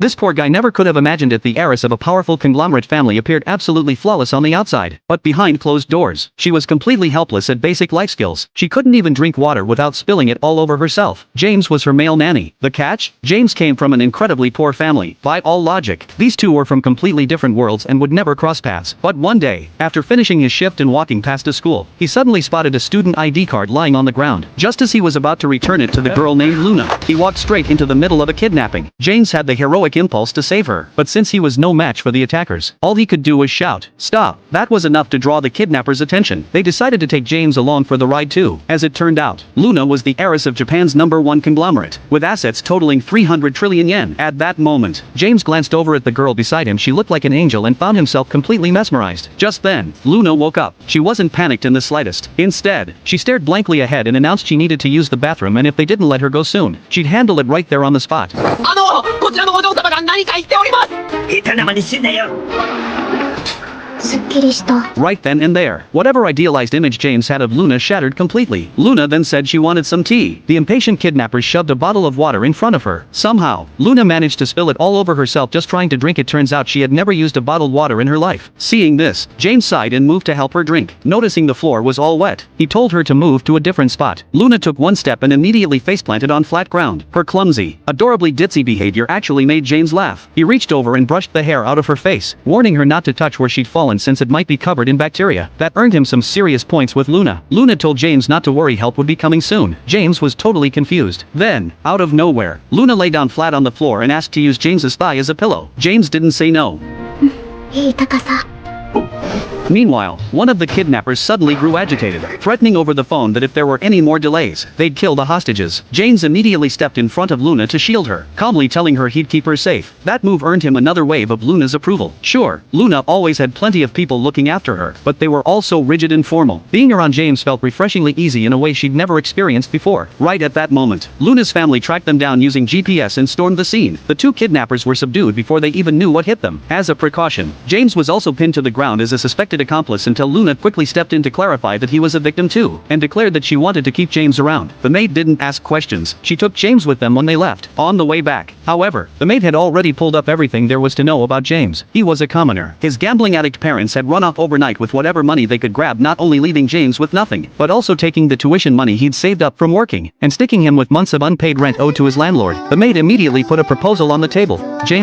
This poor guy never could have imagined it. The heiress of a powerful conglomerate family appeared absolutely flawless on the outside, but behind closed doors, she was completely helpless at basic life skills. She couldn't even drink water without spilling it all over herself. James was her male nanny. The catch? James came from an incredibly poor family. By all logic, these two were from completely different worlds and would never cross paths. But one day, after finishing his shift and walking past a school, he suddenly spotted a student ID card lying on the ground. Just as he was about to return it to the girl named Luna, he walked straight into the middle of a kidnapping. James had the heroic impulse to save her, but since he was no match for the attackers, all he could do was shout, "Stop!" That was enough to draw the kidnappers' attention. They decided to take James along for the ride too. As it turned out, Luna was the heiress of Japan's #1 conglomerate, with assets totaling 300 trillion yen. At that moment, James glanced over at the girl beside him. She looked like an angel and found himself completely mesmerized. Just then, Luna woke up. She wasn't panicked in the slightest. Instead, she stared blankly ahead and announced she needed to use the bathroom, and if they didn't let her go soon, she'd handle it right there on the spot. こちらのお嬢様が何か言っております。いつの間に死んだよ。Right then and there, whatever idealized image James had of Luna shattered completely. Luna then said she wanted some tea. The impatient kidnappers shoved a bottle of water in front of her. Somehow, Luna managed to spill it all over herself just trying to drink it. Turns out she had never used a bottled water in her life. Seeing this, James sighed and moved to help her drink. Noticing the floor was all wet, he told her to move to a different spot. Luna took one step and immediately faceplanted on flat ground. Her clumsy, adorably ditzy behavior actually made James laugh. He reached over and brushed the hair out of her face, warning her not to touch where she'd fallen since it might be covered in bacteria. That earned him some serious points with Luna. Luna told James not to worry, help would be coming soon. James was totally confused. Then, out of nowhere, Luna lay down flat on the floor and asked to use James's thigh as a pillow. James didn't say no. Meanwhile, one of the kidnappers suddenly grew agitated, threatening over the phone that if there were any more delays, they'd kill the hostages. James immediately stepped in front of Luna to shield her, calmly telling her he'd keep her safe. That move earned him another wave of Luna's approval. Sure, Luna always had plenty of people looking after her, but they were all so rigid and formal. Being around James felt refreshingly easy in a way she'd never experienced before. Right at that moment, Luna's family tracked them down using GPS and stormed the scene. The two kidnappers were subdued before they even knew what hit them. As a precaution, James was also pinned to the ground as a suspected accomplice until Luna quickly stepped in to clarify that he was a victim too, and declared that she wanted to keep James around. The maid didn't ask questions. She took James with them when they left. On the way back, however, the maid had already pulled up everything there was to know about James. He was a commoner. His gambling addict parents had run off overnight with whatever money they could grab, not only leaving James with nothing, but also taking the tuition money he'd saved up from working, and sticking him with months of unpaid rent owed to his landlord. The maid immediately put a proposal on the table. James